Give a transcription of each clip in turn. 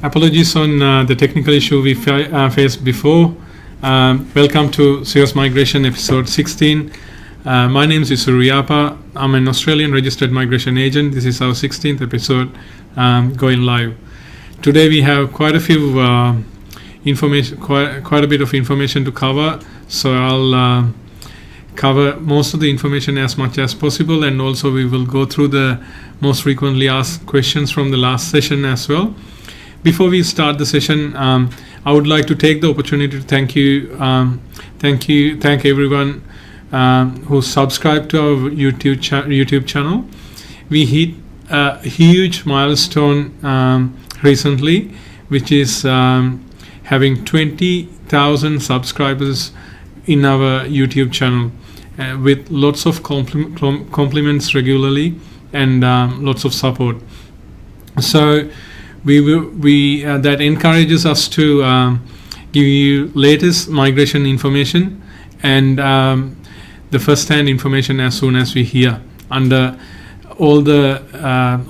Apologies on the technical issue we faced before. Welcome to Sirus Migration episode 16. My name is Suriyapa. I'm an Australian registered migration agent. This is our 16th episode going live. Today we have quite a few quite a bit of information to cover. So I'll cover most of the information as much as possible, and also we will go through the most frequently asked questions from the last session as well. Before we start the session, I would like to take the opportunity to thank everyone who subscribed to our YouTube channel. We hit a huge milestone recently, which is having 20,000 subscribers in our YouTube channel, with lots of compliments regularly and lots of support. So that encourages us to give you latest migration information and the first-hand information as soon as we hear under all the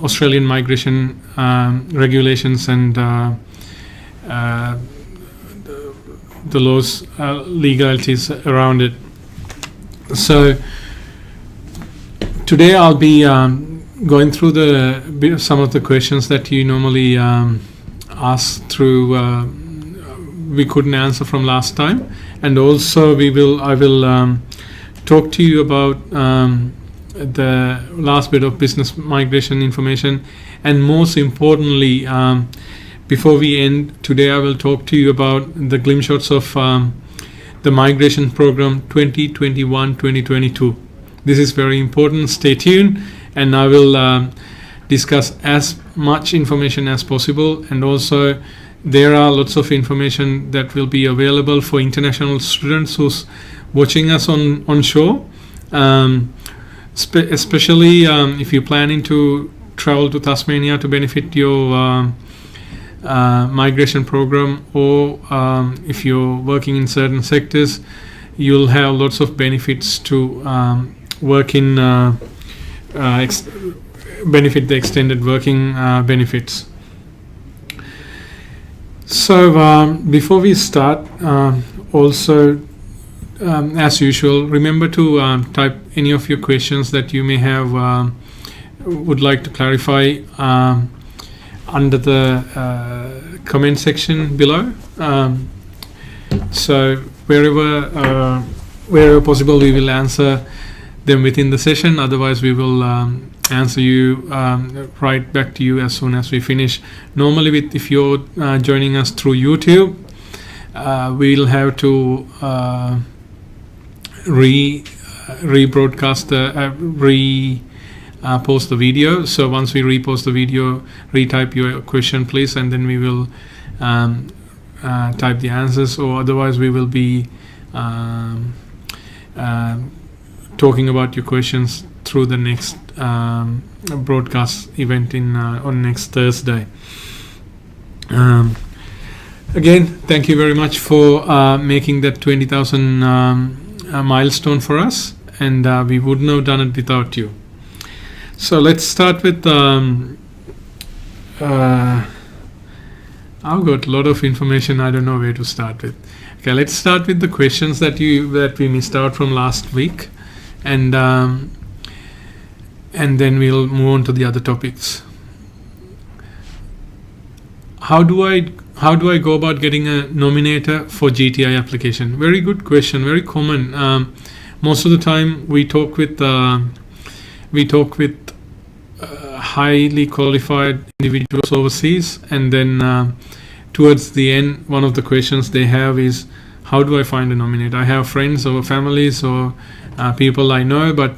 Australian migration regulations and the laws, legalities around it. So today I'll be going through some of the questions that you normally ask through we couldn't answer from last time, and also I will talk to you about the last bit of business migration information, and most importantly, before we end today, I will talk to you about the glimpse shots of the migration program 2021-2022. This is very important. Stay tuned, and I will discuss as much information as possible. And also, there are lots of information that will be available for international students who's watching us on shore, especially if you're planning to travel to Tasmania to benefit your migration program, or if you're working in certain sectors, you'll have lots of benefits to work in benefit the extended working benefits. So before we start, also as usual, remember to type any of your questions that you may have would like to clarify under the comment section below. So wherever possible, we will answer them within the session. Otherwise, we will answer you right back to you as soon as we finish. Normally, if you're joining us through YouTube, we'll have to rebroadcast post the video. So once we repost the video, retype your question, please, and then we will type the answers. Or otherwise, we will be talking about your questions through the next broadcast event on next Thursday. Again, thank you very much for making that 20,000 milestone for us, and we wouldn't have done it without you. So let's start with I've got a lot of information. I don't know where to start with. Okay, let's start with the questions that we missed out from last week, and then we'll move on to the other topics. How do I go about getting a nominator for GTI application? Very good question. Very common. Most of the time we talk with highly qualified individuals overseas, and then towards the end, one of the questions they have is, how do I find a nominator? I have friends or families or people I know, but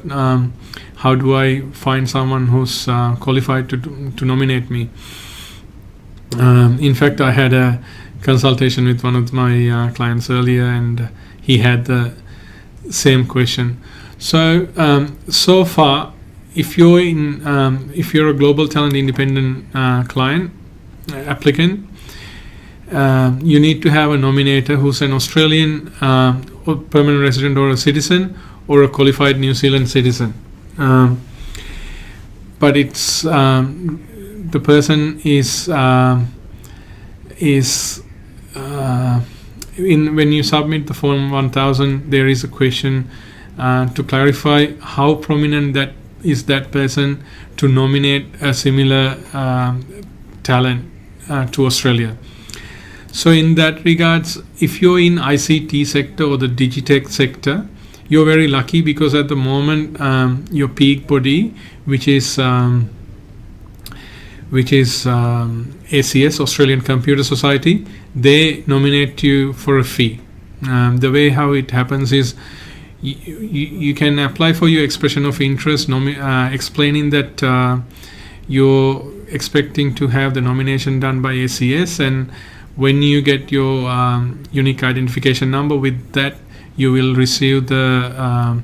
how do I find someone who's qualified to nominate me? In fact, I had a consultation with one of my clients earlier, and he had the same question. So so far, if you're a global talent independent client applicant, you need to have a nominator who's an Australian or permanent resident or a citizen, or a qualified New Zealand citizen. But it's the person is when you submit the form 1000, there is a question to clarify how prominent that person to nominate a similar talent to Australia. So in that regards, if you're in ICT sector or the Digitech sector, you're very lucky, because at the moment your peak body, which is ACS, Australian Computer Society, they nominate you for a fee. The way how it happens is you can apply for your expression of interest, explaining that you're expecting to have the nomination done by ACS, and when you get your unique identification number, with that you will receive the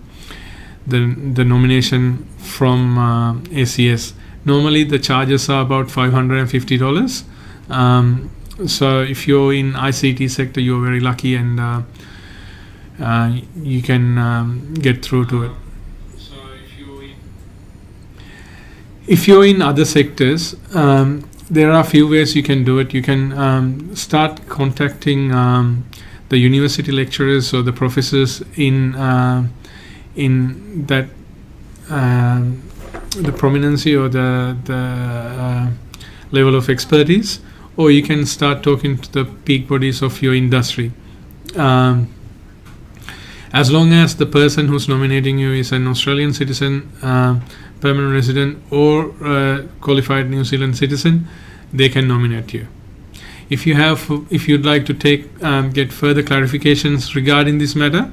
nomination from ACS. Normally the charges are about $550. So if you're in ICT sector, you're very lucky, and you can get through to it. So if you're in other sectors, there are a few ways you can do it. You can start contacting the university lecturers or the professors in that the prominency or the level of expertise, or you can start talking to the peak bodies of your industry. As long as the person who's nominating you is an Australian citizen, permanent resident, or qualified New Zealand citizen, they can nominate you. If you'd like to get further clarifications regarding this matter,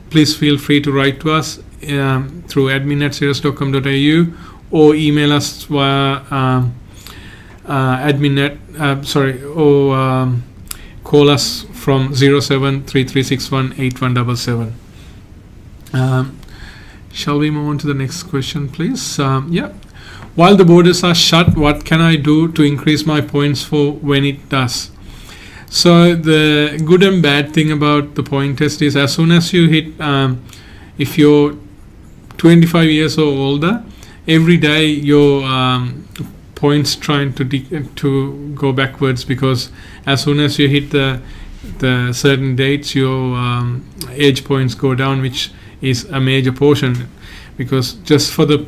please feel free to write to us through admin@sirus.com.au, or email us via or call us from 0733618177. Shall we move on to the next question, please? While the borders are shut, what can I do to increase my points for when it does? So the good and bad thing about the point test is, as soon as you hit, if you're 25 years or older, every day your points trying to go backwards, because as soon as you hit the certain dates, your age points go down, which is a major portion, because just for the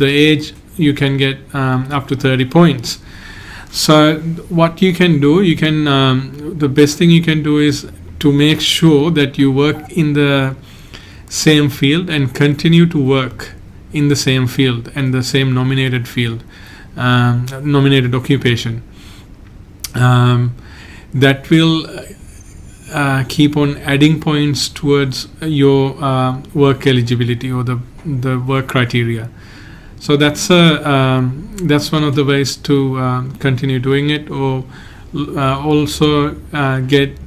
age you can get up to 30 points. So what you can do, the best thing you can do is to make sure that you work in the same field and continue to work in the same field and the same nominated field, nominated occupation. That will keep on adding points towards your work eligibility or the work criteria. So that's one of the ways to continue doing it, or also get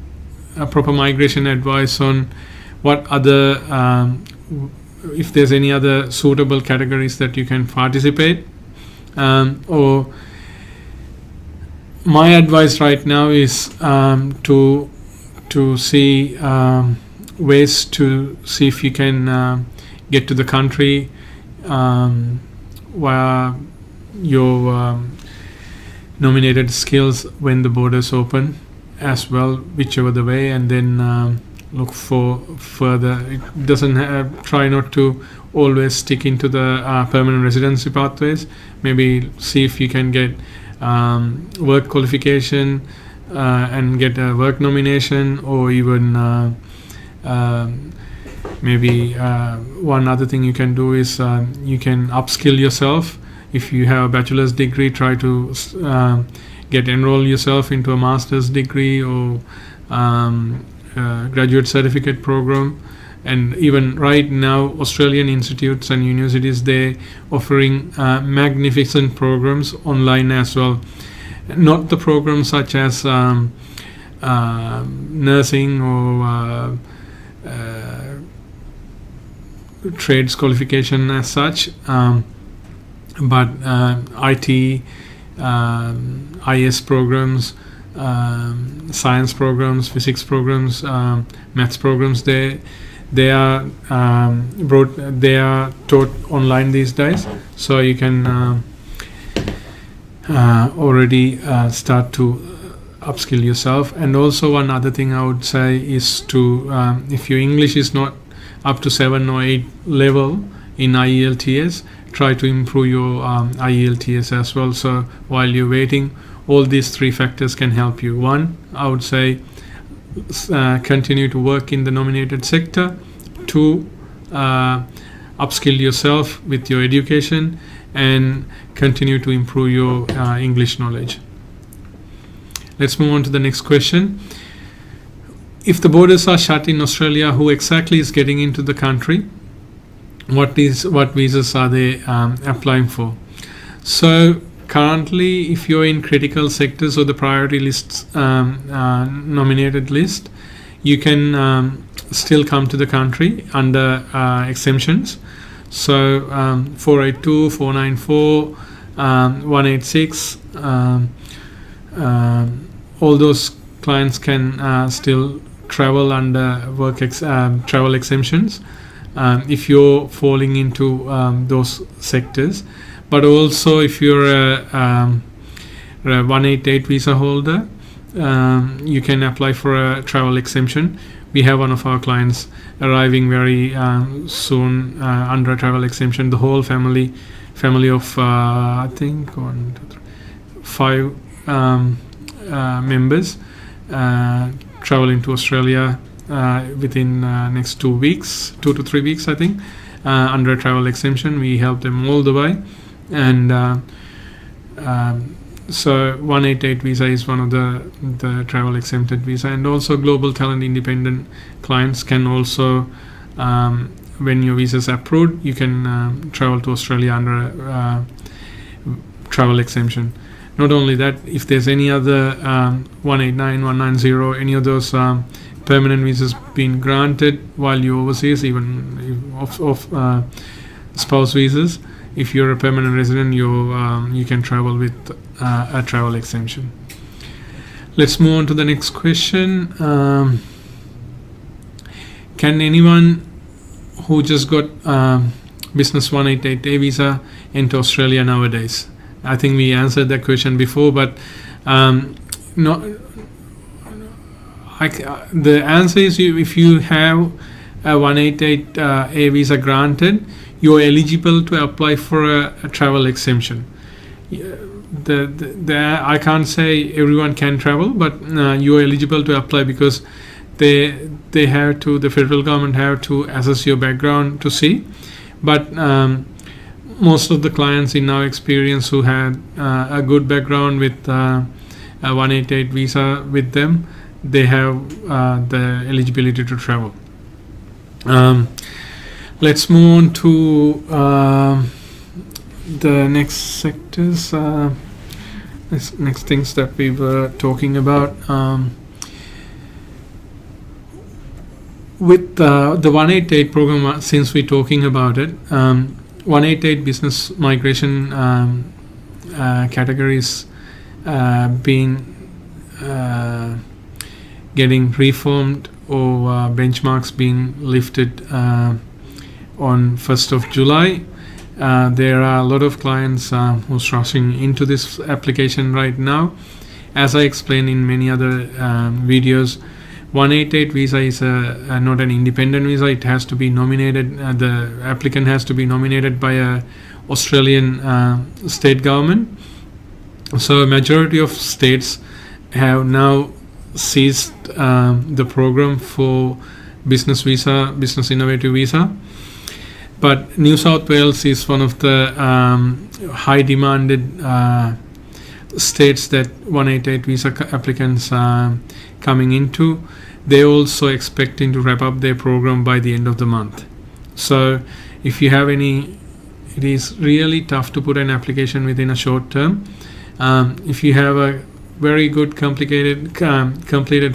a proper migration advice on what other if there's any other suitable categories that you can participate. Or my advice right now is to see ways to see if you can get to the country via your nominated skills when the borders open as well, whichever the way, and then look for further. It doesn't try not to always stick into the permanent residency pathways. Maybe see if you can get work qualification and get a work nomination, or even maybe one other thing you can do is you can upskill yourself. If you have a bachelor's degree, try to enroll yourself into a master's degree or graduate certificate program. And even right now, Australian institutes and universities, they're offering magnificent programs online as well. Not the programs such as nursing or trades qualification as such, but IT, IS programs, science programs, physics programs, maths programs, they are taught online these days. So you can already start to upskill yourself. And also one other thing I would say is to, if your English is not up to 7 or 8 level in IELTS, try to improve your IELTS as well. So while you're waiting, all these 3 factors can help you. One, I would say continue to work in the nominated sector. 2, upskill yourself with your education, and continue to improve your English knowledge. Let's move on to the next question. If the borders are shut in Australia, who exactly is getting into the country? What visas are they applying for? So currently, if you're in critical sectors or the priority lists, nominated list, you can still come to the country under exemptions. So 482, 494, 186, all those clients can still travel under travel exemptions if you're falling into those sectors. But also if you're a 188 visa holder, you can apply for a travel exemption. We have one of our clients arriving very soon under a travel exemption. The whole family of I think 5 members traveling to Australia within next 2 to 3 weeks, I think, under a travel exemption. We help them all the way, and so 188 visa is one of the travel exempted visa. And also global talent independent clients can also, when your visa is approved, you can travel to Australia under a travel exemption. Not only that, if there's any other 189, 190, any of those permanent visas being granted while you're overseas, even of spouse visas, if you're a permanent resident, you can travel with a travel exemption. Let's move on to the next question. Can anyone who just got business 188A visa enter Australia nowadays? I think we answered that question before, but the answer is if you have a 188A visa granted, you're eligible to apply for a travel exemption. I can't say everyone can travel, but you're eligible to apply because they have to, the federal government have to assess your background to see. But most of the clients in our experience who had a good background with a 188 visa with them, they have the eligibility to travel. Let's move on to the next sectors, next things that we were talking about. With the 188 program, since we're talking about it, 188 business migration categories being getting reformed or benchmarks being lifted on 1st of July. There are a lot of clients who's rushing into this application right now. As I explained in many other videos, 188 visa is not an independent visa. It has to be nominated. The applicant has to be nominated by a Australian state government. So a majority of states have now ceased the program for business visa, business innovative visa. But New South Wales is one of the high demanded states that 188 visa applicants are coming into. They're also expecting to wrap up their program by the end of the month. So if you have any, it is really tough to put an application within a short term. If you have a very good completed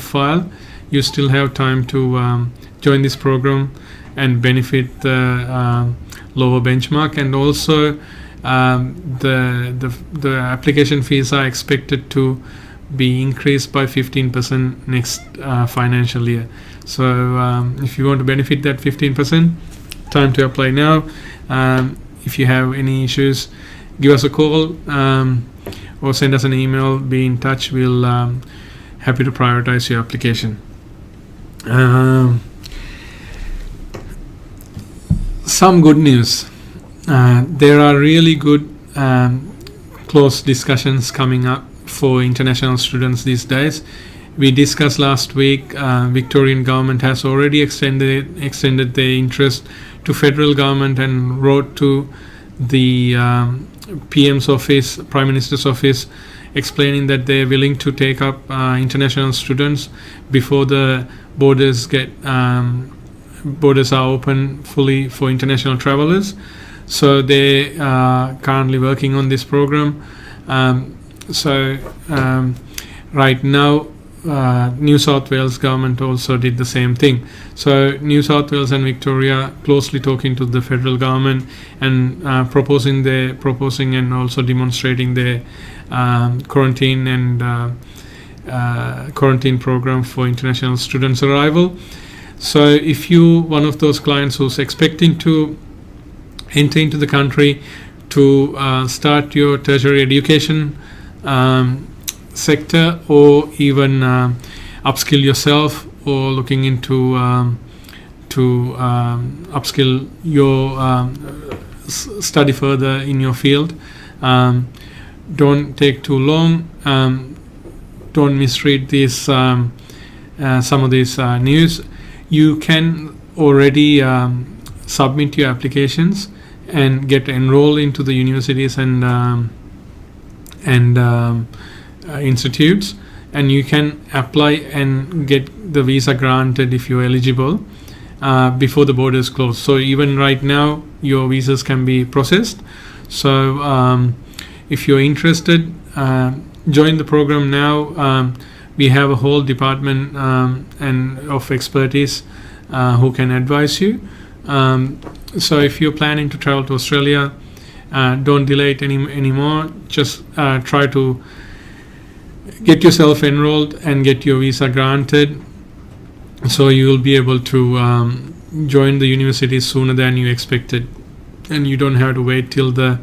file, you still have time to join this program and benefit the lower benchmark. And also the application fees are expected to be increased by 15% next financial year. So if you want to benefit that 15%, time to apply now. If you have any issues, give us a call. or send us an email, be in touch. We'll happy to prioritize your application. Some good news. There are really good close discussions coming up for international students these days. We discussed last week, Victorian government has already extended their interest to federal government and wrote to the PM's office, Prime Minister's office, explaining that they're willing to take up international students before the borders are open fully for international travelers. So they are currently working on this program. Right now, New South Wales government also did the same thing. So New South Wales and Victoria closely talking to the federal government and proposing and also demonstrating their quarantine and quarantine program for international students arrival. So if you one of those clients who's expecting to enter into the country to start your tertiary education sector, or even upskill yourself, or looking into to upskill your study further in your field, don't take too long. Don't misread these some of these news. You can already submit your applications and get enrolled into the universities and institutes, and you can apply and get the visa granted if you're eligible before the borders close. So even right now your visas can be processed. So if you're interested, join the program now. We have a whole department and of expertise who can advise you. So if you're planning to travel to Australia, don't delay it anymore. Just try to get yourself enrolled and get your visa granted, so you will be able to join the university sooner than you expected, and you don't have to wait till the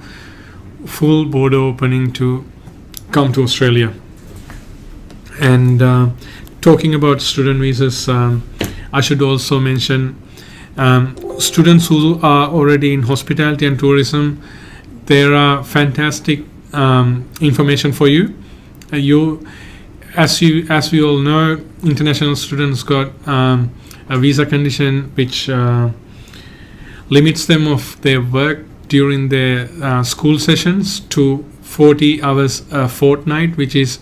full border opening to come to Australia. And talking about student visas, I should also mention students who are already in hospitality and tourism. There are fantastic information for you. As we all know, international students got a visa condition which limits them of their work during their school sessions to 40 hours a fortnight, which is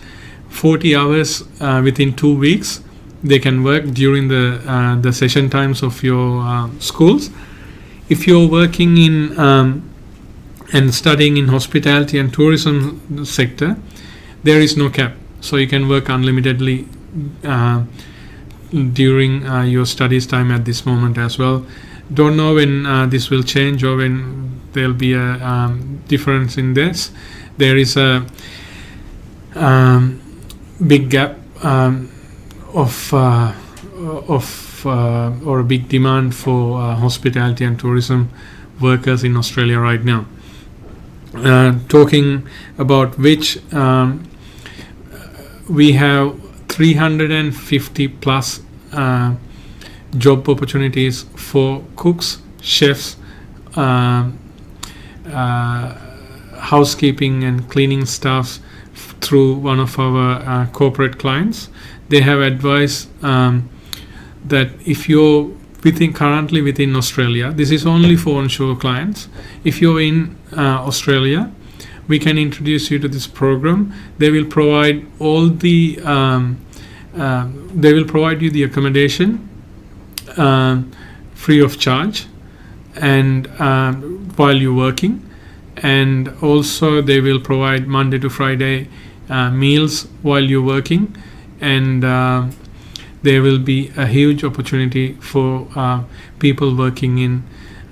40 hours within 2 weeks. They can work during the session times of your schools. If you're working in and studying in hospitality and tourism sector, there is no cap, so you can work unlimitedly during your studies time at this moment as well. Don't know when this will change or when there'll be a difference in this. There is a big gap or a big demand for hospitality and tourism workers in Australia right now. Talking about which, we have 350 plus job opportunities for cooks, chefs, housekeeping and cleaning staffs through one of our corporate clients. They have advised that if you're currently within Australia, this is only for onshore clients. If you're in Australia, we can introduce you to this program. They will provide all the they will provide you the accommodation free of charge, and while you're working, and also they will provide Monday to Friday meals while you're working, and there will be a huge opportunity for people working in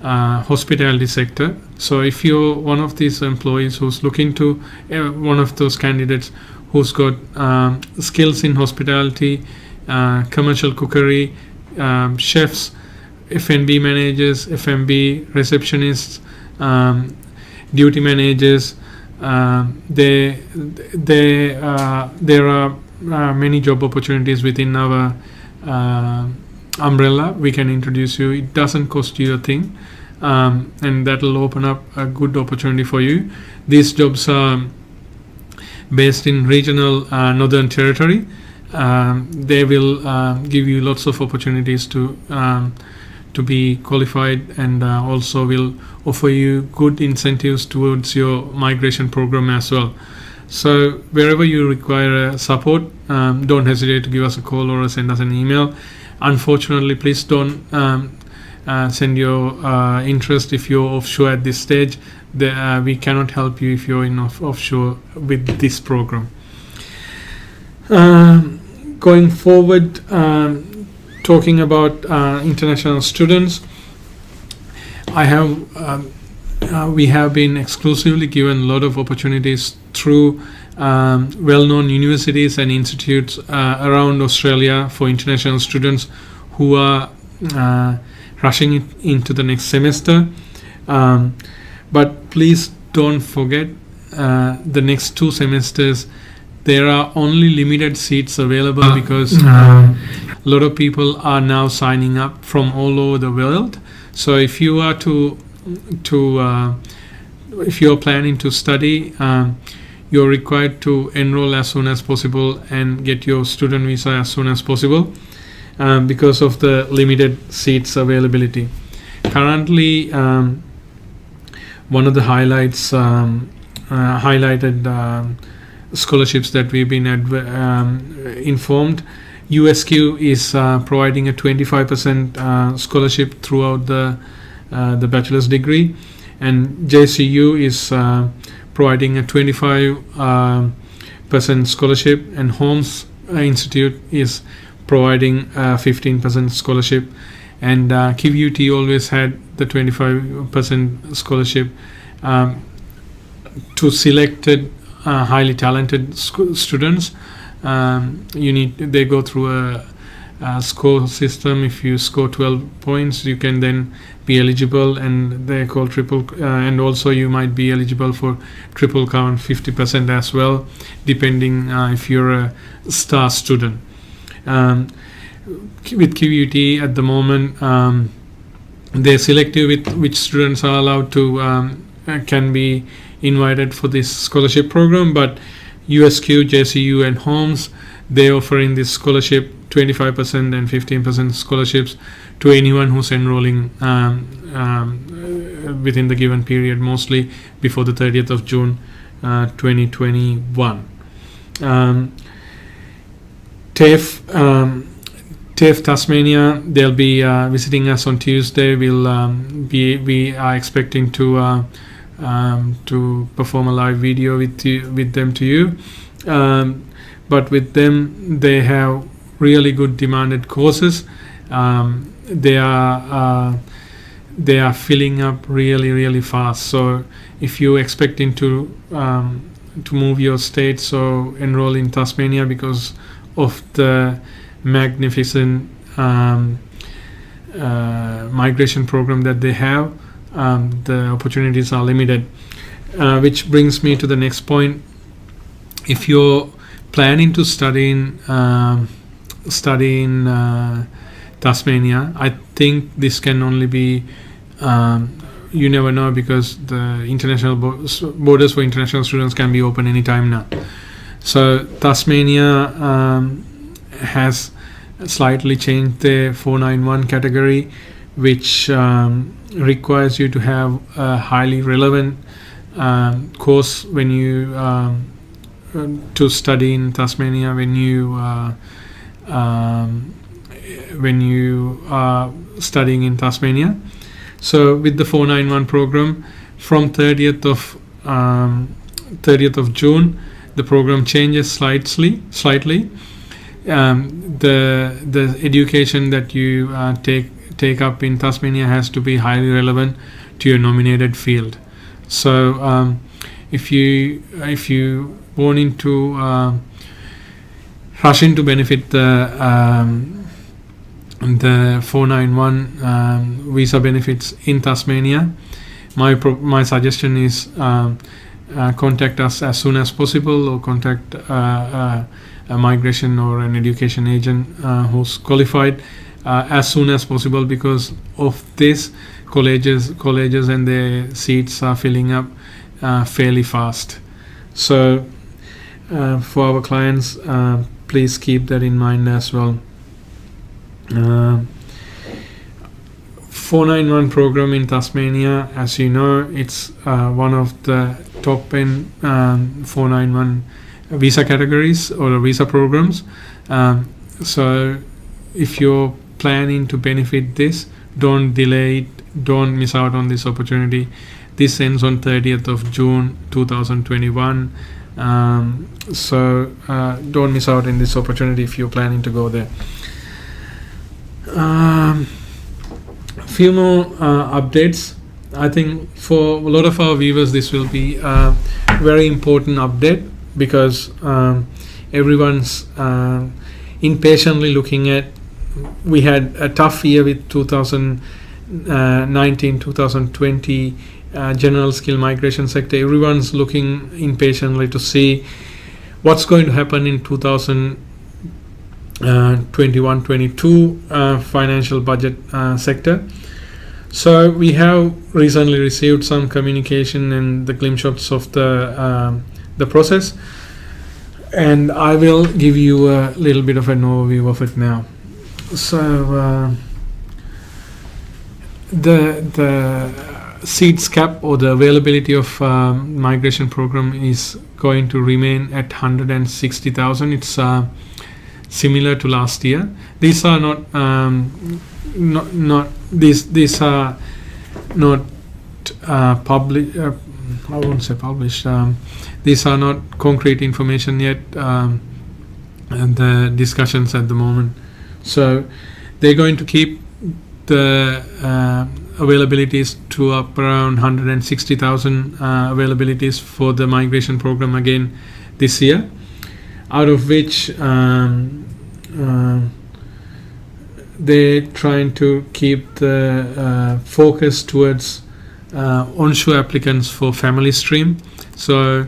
hospitality sector. So if you're one of these employees who's looking to one of those candidates who's got skills in hospitality, commercial cookery, chefs, F&B managers, F&B receptionists, duty managers, there are many job opportunities within our umbrella. We can introduce you. It doesn't cost you a thing, and that will open up a good opportunity for you. These jobs are based in regional Northern Territory. They will give you lots of opportunities to be qualified, and also will offer you good incentives towards your migration program as well. So wherever you require support, don't hesitate to give us a call or send us an email. Unfortunately, please don't send your interest if you're offshore at this stage. We cannot help you if you're in offshore with this program. Going forward, talking about international students, we have been exclusively given a lot of opportunities through well-known universities and institutes around Australia for international students who are rushing into the next semester. But please don't forget, the next 2 semesters there are only limited seats available, because a lot of people are now signing up from all over the world. So if you are if you're planning to study, you're required to enroll as soon as possible and get your student visa as soon as possible, because of the limited seats availability. Currently, one of the highlighted scholarships that we've been informed, USQ is providing a 25% scholarship throughout the bachelor's degree, and JCU is providing a 25% scholarship, and Holmes Institute is providing a 15% scholarship, and QUT always had the 25% scholarship to selected highly talented students. They go through a score system. If you score 12 points, you can then be eligible, and they call triple, and also you might be eligible for triple count 50% as well, depending if you're a star student. With QUT at the moment, they're selective with which students are allowed to can be invited for this scholarship program, but USQ, JCU and Holmes, they're offering this scholarship 25% and 15% scholarships to anyone who's enrolling within the given period, mostly before the 30th of June 2021. TAFE Tasmania, they'll be visiting us on Tuesday. We are expecting to perform a live video with them to you. But with them, they have really good demanded courses. They are filling up really fast. So if you're expecting to move your state, so enroll in Tasmania because of the magnificent migration program that they have, the opportunities are limited. Which brings me to the next point. If you're planning to study in Tasmania, I think this can only be, you never know, because the international borders for international students can be open anytime now. So Tasmania has slightly changed the 491 category, which requires you to have a highly relevant course when you to study in Tasmania when you are studying in Tasmania. So with the 491 program, from 30th of June, the program changes slightly. The education that you take up in Tasmania has to be highly relevant to your nominated field. So if you want into rush in to benefit the 491 visa benefits in Tasmania, my suggestion is contact us as soon as possible, or contact a migration or an education agent who's qualified as soon as possible, because of this colleges and their seats are filling up fairly fast. So for our clients, please keep that in mind as well. 491 program in Tasmania, as you know, it's one of the top end 491 visa categories or visa programs. So if you're planning to benefit this, don't delay it, don't miss out on this opportunity. This ends on 30th of June 2021. So don't miss out on this opportunity if you're planning to go there. Few more updates. I think for a lot of our viewers this will be a very important update, because everyone's impatiently looking at, we had a tough year with 2019-2020 general skill migration sector. Everyone's looking impatiently to see what's going to happen in 2021-22 financial budget sector. So we have recently received some communication and the glimpse shots of the process, and I will give you a little bit of an overview of it now. So the seats cap, or the availability of migration program, is going to remain at 160,000. It's similar to last year. These are these are not public. I won't say published. These are not concrete information yet. And the discussions at the moment. So they're going to keep the availabilities to up around 160,000 availabilities for the migration program again this year, out of which they're trying to keep the focus towards onshore applicants for family stream. So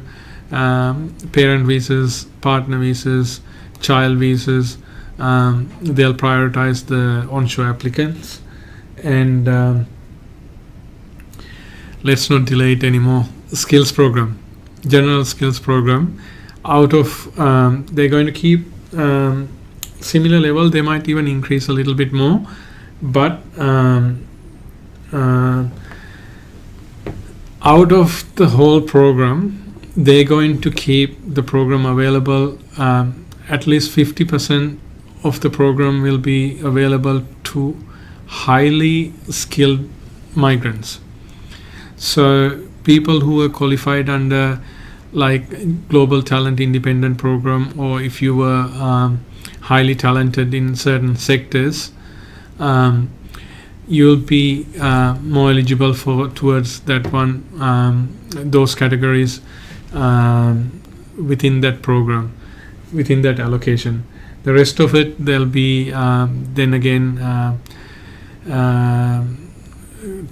parent visas, partner visas, child visas, they'll prioritize the onshore applicants. And let's not delay it anymore. Skills program, general skills program, out of they're going to keep similar level. They might even increase a little bit more, but out of the whole program, they're going to keep the program available. At least 50% of the program will be available to highly skilled migrants. So people who are qualified under like Global Talent Independent Program, or if you were highly talented in certain sectors, you'll be more eligible for towards that one, those categories within that program, within that allocation. The rest of it, there'll be then again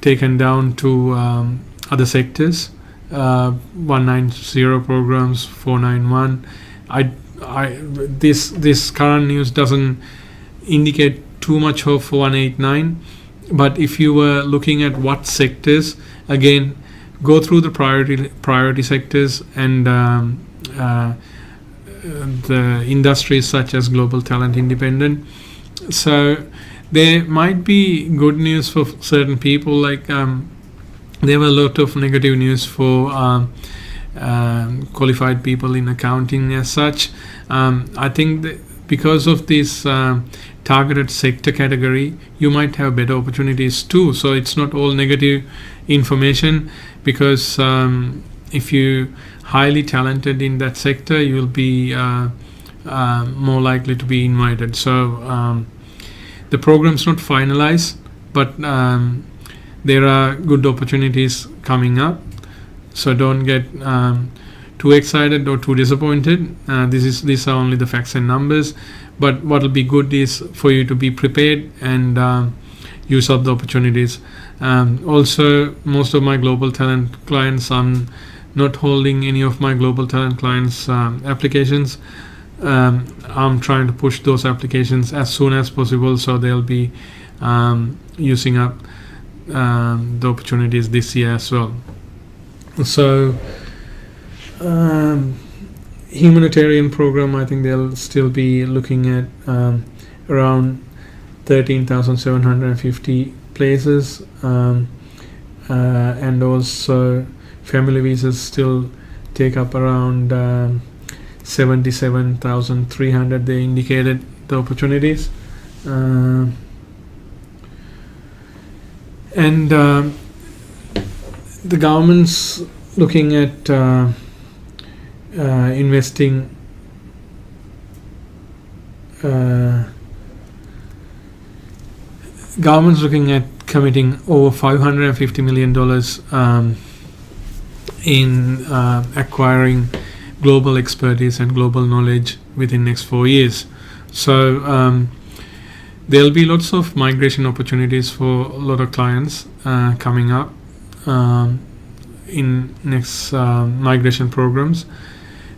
taken down to other sectors. 190 programs, 491. This current news doesn't indicate too much hope for 189. But if you were looking at what sectors, again, go through the priority sectors and the industries such as Global Talent Independent. So there might be good news for certain people. Like there were a lot of negative news for qualified people in accounting as such. I think that because of this targeted sector category, you might have better opportunities too. So it's not all negative information, because if you highly talented in that sector, you'll be more likely to be invited. So the program's not finalized, but there are good opportunities coming up. So don't get too excited or too disappointed. These are only the facts and numbers. But what will be good is for you to be prepared and use up the opportunities. Also, most of my global talent clients, I'm not holding any of my global talent clients' applications. I'm trying to push those applications as soon as possible, so they'll be using up the opportunities this year as well. So humanitarian program, I think they'll still be looking at around 13,750 places, and also family visas still take up around 77,300. They indicated the opportunities, and the government's looking at investing government's looking at committing over $550 million in acquiring global expertise and global knowledge within next 4 years. So there'll be lots of migration opportunities for a lot of clients coming up in next migration programs.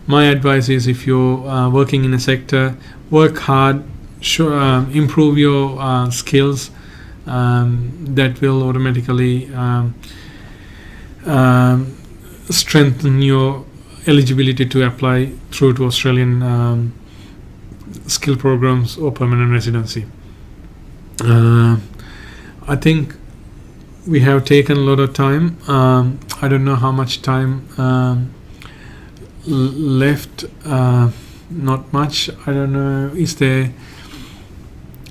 My advice is, if you're working in a sector, work hard, improve your skills. That will automatically strengthen your eligibility to apply through to Australian skill programs or permanent residency. I think we have taken a lot of time. I don't know how much time left. Not much. I don't know. Is there?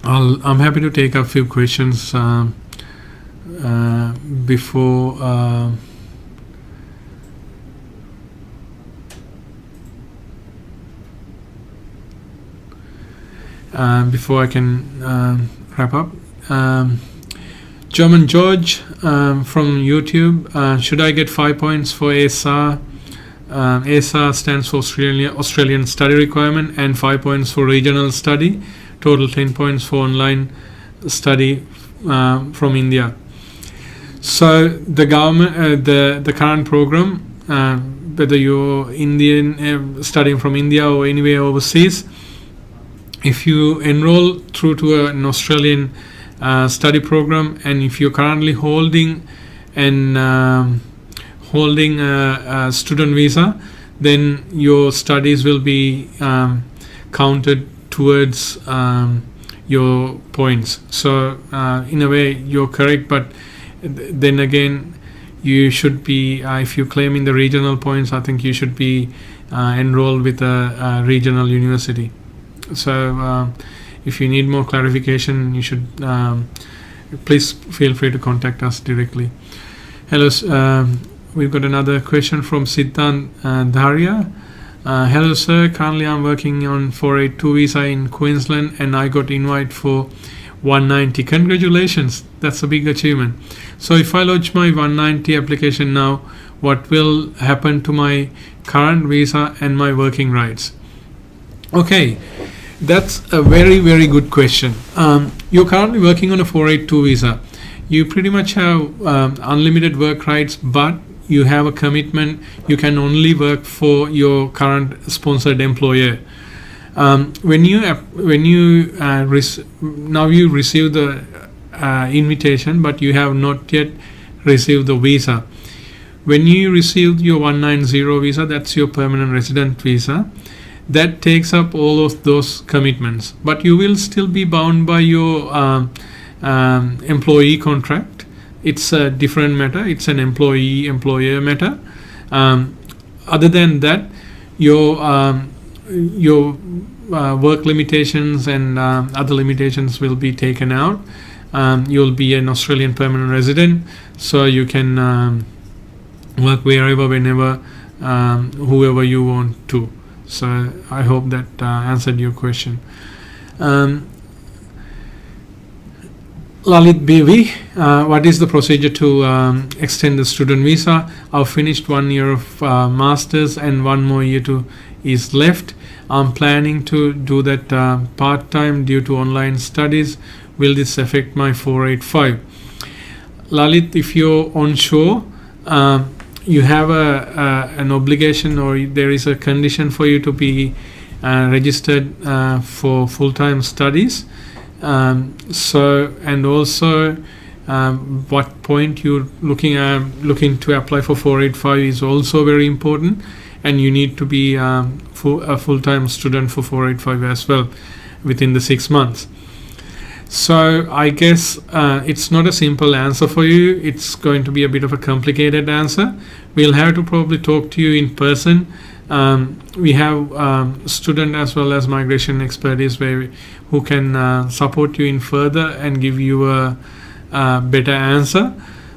I'm happy to take a few questions before I can wrap up. German George from YouTube. Should I get 5 points for ASAR? ASAR stands for Australian Study Requirement, and 5 points for Regional Study. Total 10 points for online study from India. So the government, the current program, whether you're Indian studying from India or anywhere overseas, if you enroll through to an Australian study program, and if you're currently holding a student visa, then your studies will be counted towards your points. So in a way you're correct, but then again you should be, if you're claiming the regional points, I think you should be enrolled with a regional university. So if you need more clarification, you should please feel free to contact us directly. Hello, we've got another question from Siddhant Dharia. Hello sir, currently I'm working on 482 visa in Queensland and I got invite for 190. Congratulations, that's a big achievement. So if I lodge my 190 application now, what will happen to my current visa and my working rights? Okay, that's a very, very good question. You're currently working on a 482 visa. You pretty much have unlimited work rights, but you have a commitment. You can only work for your current sponsored employer. When you now you receive the invitation, but you have not yet received the visa. When you receive your 190 visa, that's your permanent resident visa. That takes up all of those commitments, but you will still be bound by your employee contract. It's a different matter. It's an employee-employer matter. Other than that, your work limitations and other limitations will be taken out. You'll be an Australian permanent resident, so you can work wherever, whenever, whoever you want to. So I hope that answered your question. Lalit BV, what is the procedure to extend the student visa? I've finished 1 year of masters and 1 more year is left. I'm planning to do that part-time due to online studies. Will this affect my 485? Lalit, if you're onshore, you have an obligation, or there is a condition for you to be registered for full-time studies. And also what point you're looking to apply for 485 is also very important, and you need to be a full-time student for 485 as well within the 6 months. So I guess it's not a simple answer for you. It's going to be a bit of a complicated answer. We'll have to probably talk to you in person. We have student as well as migration expertise who can support you in further and give you a better answer.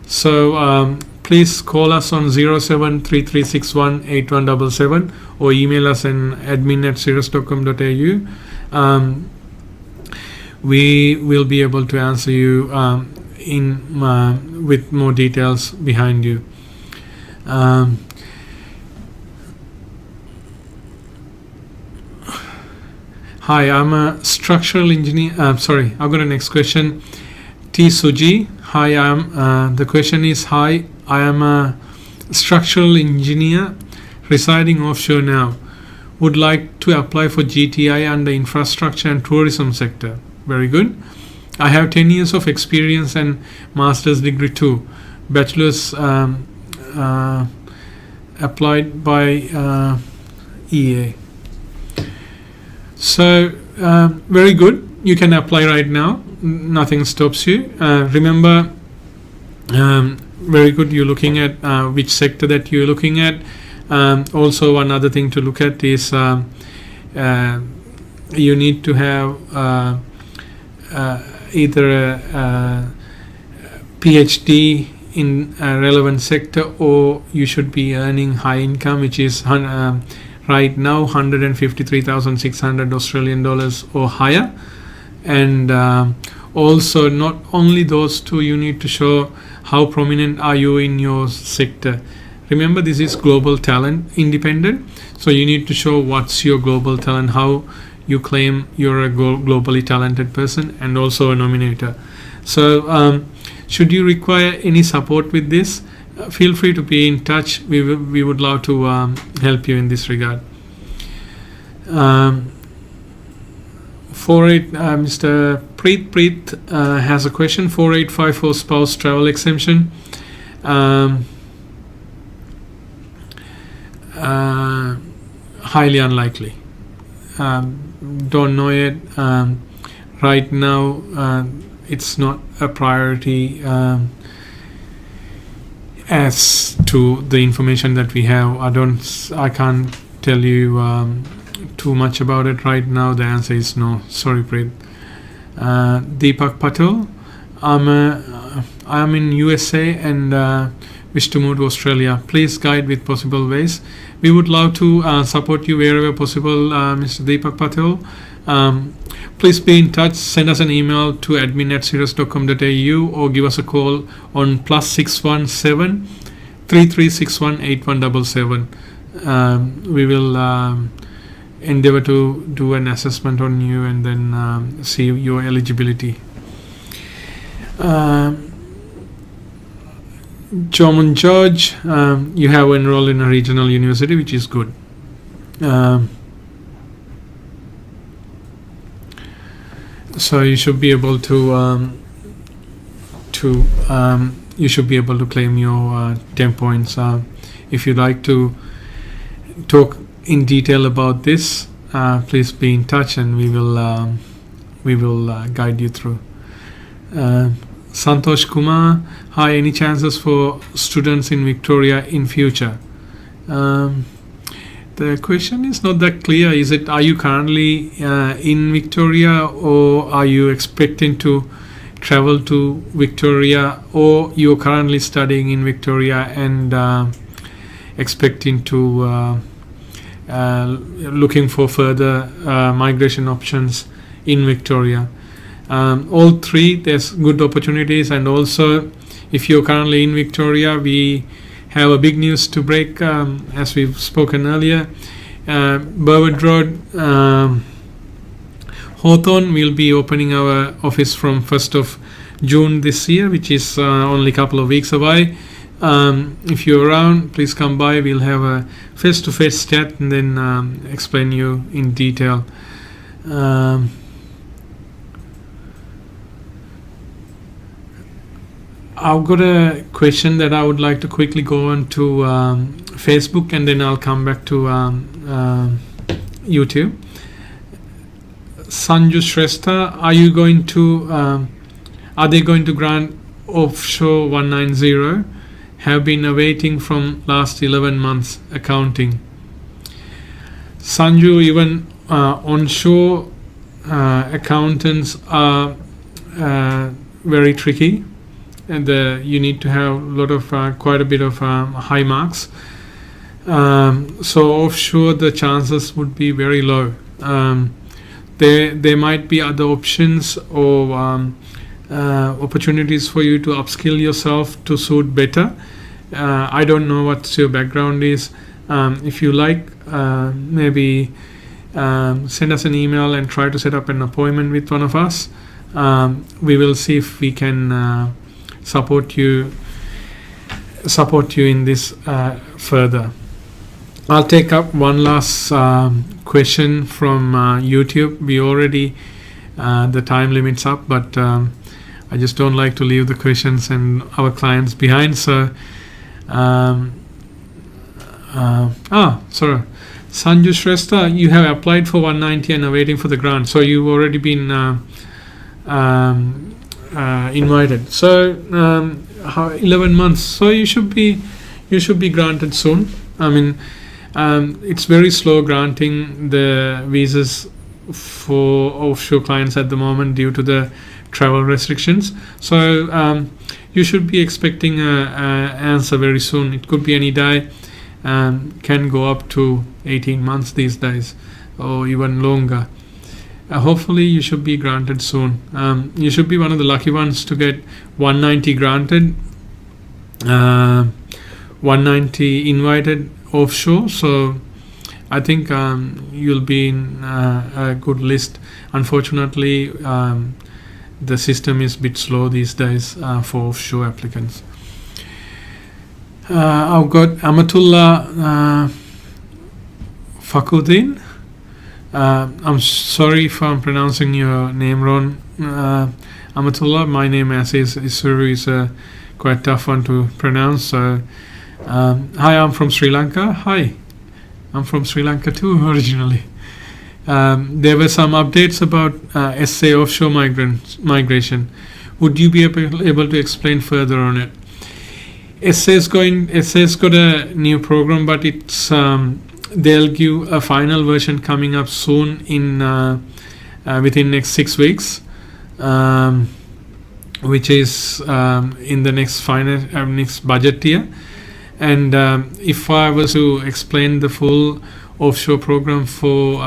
So please call us on 0733618177 or email us in admin@sirus.com.au. We will be able to answer you with more details behind you. Hi, I'm a structural engineer. I've got a next question. T. Suji. Hi, the question is, hi, I am a structural engineer residing offshore now. Would like to apply for GTI under infrastructure and tourism sector. Very good. I have 10 years of experience and master's degree too. Bachelor's applied by EA. So very good. You can apply right now. Nothing stops you. Remember, very good. You're looking at which sector that you're looking at. Also, one other thing to look at is you need to have either a PhD in a relevant sector, or you should be earning high income, which is right now 153,600 Australian dollars or higher. And also, not only those two, you need to show how prominent are you in your sector. Remember, this is global talent independent, so you need to show what's your global talent, how you claim you're a globally talented person, and also a nominator. So should you require any support with this, feel free to be in touch. We would love to help you in this regard. Mr. Preet has a question. 485 for spouse travel exemption. Highly unlikely. Don't know it. Right now, it's not a priority as to the information that we have. I can't tell you too much about it right now. The answer is no. Sorry, Preet. Deepak Patel. I'm in USA and wish to move to Australia. Please guide with possible ways. We would love to support you wherever possible, Mr. Deepak Patel. Please be in touch. Send us an email to admin@sirus.com.au or give us a call on +617 3361 8177. We will endeavor to do an assessment on you and then see your eligibility. Jorman George, you have enrolled in a regional university, which is good. So you should be able to claim your 10 points. If you'd like to talk in detail about this, please be in touch and we will guide you through. Santosh Kumar, hi, any chances for students in Victoria in future? The question is not that clear. Are you currently in Victoria, or are you expecting to travel to Victoria, or you're currently studying in Victoria and expecting to looking for further migration options in Victoria? All three, there's good opportunities. And also, if you're currently in Victoria, we have a big news to break, as we've spoken earlier. Burwood Road, Hawthorne, will be opening our office from 1st of June this year, which is only a couple of weeks away. If you're around, please come by. We'll have a face-to-face chat and then explain you in detail. I've got a question that I would like to quickly go on to Facebook, and then I'll come back to YouTube. Sanju Shrestha, are they going to grant offshore 190? Have been awaiting from last 11 months accounting. Sanju, even onshore accountants are very tricky, and you need to have quite a bit of high marks. So offshore, the chances would be very low. There might be other options or opportunities for you to upskill yourself to suit better. I don't know what your background is. If you like, maybe send us an email and try to set up an appointment with one of us. We will see if we can support you in this further. I'll take up one last question from YouTube. We already the time limit's up, but I just don't like to leave the questions and our clients behind. So sorry, Sanju Shrestha, you have applied for 190 and are waiting for the grant. So you've already been invited. So 11 months. So you should be granted soon. I mean, it's very slow granting the visas for offshore clients at the moment due to the travel restrictions. So you should be expecting an answer very soon. It could be any day. Can go up to 18 months these days, or even longer. Hopefully you should be granted soon. You should be one of the lucky ones to get 190 granted, 190 invited offshore. So I think you'll be in a good list. Unfortunately, the system is a bit slow these days for offshore applicants. I've got Amatullah Fakuddin. I'm sorry if I'm pronouncing your name wrong, Amatullah. My name, as is Sirus, is quite tough one to pronounce. So, hi, I'm from Sri Lanka. Hi, I'm from Sri Lanka too originally. There were some updates about SA offshore migration. Would you be able to explain further on it? SA's got a new program, but it's they'll give a final version coming up soon in within next 6 weeks, which is in the next budget year. And if I was to explain the full offshore program for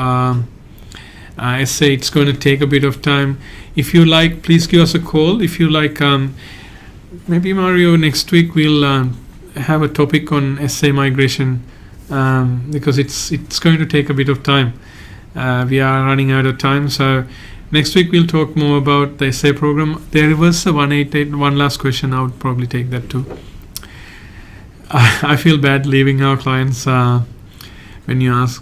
SA, it's going to take a bit of time. If you like, please give us a call. If you like, maybe Mario, next week we'll have a topic on SA migration, because it's going to take a bit of time. We are running out of time, so next week we'll talk more about the SA program. There was a 188, one last question. I would probably take that too. I feel bad leaving our clients when you ask.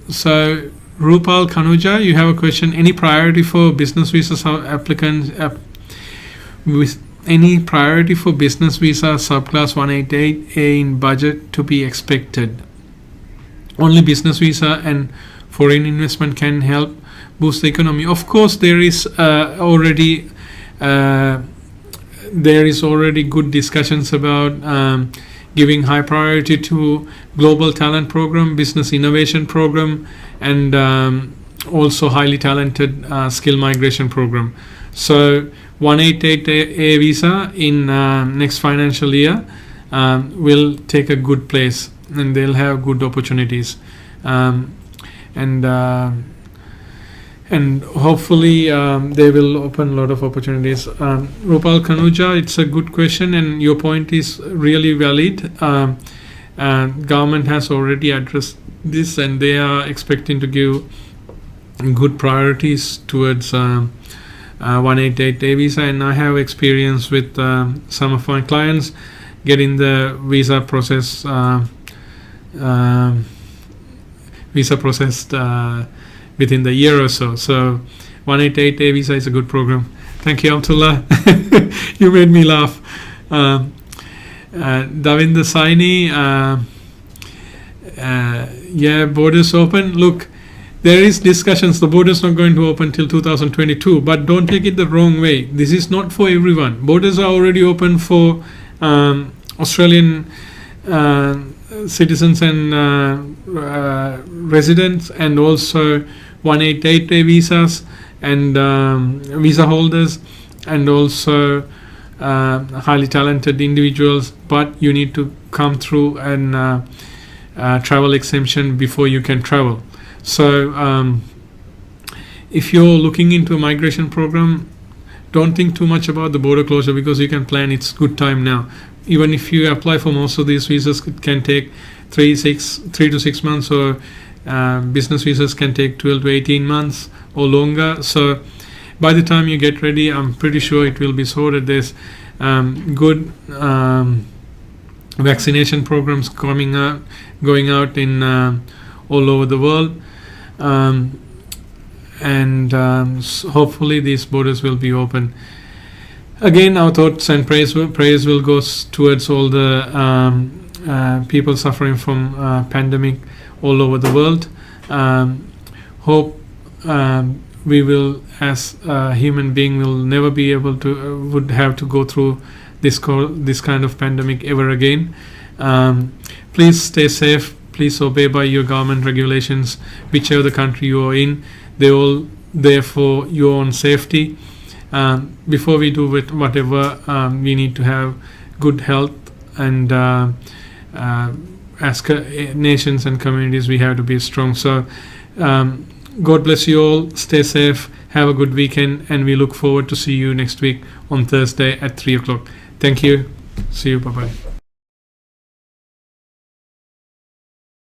So Rupal Kanuja, you have a question. Any priority for business visa applicants? With any priority for business visa subclass 188A in budget to be expected? Only business visa and foreign investment can help boost the economy. Of course, there is already good discussions about giving high priority to global talent program, business innovation program, and also highly talented skill migration program. So 188A visa in next financial year will take a good place, and they'll have good opportunities, and hopefully they will open a lot of opportunities. Rupal Kanuja, it's a good question, and your point is really valid. Government has already addressed this, and they are expecting to give good priorities towards 188A visa, and I have experience with some of my clients getting the visa processed within the year or so. So 188A visa is a good program. Thank you, Abdullah. You made me laugh. Davinder Saini, yeah, borders open. Look, there is discussions. The borders not going to open till 2022, but don't take it the wrong way. This is not for everyone. Borders are already open for Australian citizens and residents, and also 188A visas and visa holders, and also highly talented individuals. But you need to come through an travel exemption before you can travel. So if you're looking into a migration program, don't think too much about the border closure, because you can plan. It's good time now. Even if you apply for most of these visas, it can take 3 to 6 months, or business visas can take 12 to 18 months or longer. So by the time you get ready, I'm pretty sure it will be sorted. There's good vaccination programs going out in all over the world, and hopefully these borders will be open. Again, our thoughts and prayers will go towards all the people suffering from pandemic all over the world. Hope we will, as a human being, will never be able to, would have to go through this kind of pandemic ever again. Please stay safe. Please obey by your government regulations, whichever the country you are in. They're all there for your own safety. Before we do whatever, we need to have good health, and as nations and communities, we have to be strong. So God bless you all. Stay safe. Have a good weekend, and we look forward to see you next week on Thursday at 3 o'clock. Thank you. See you. Bye-bye.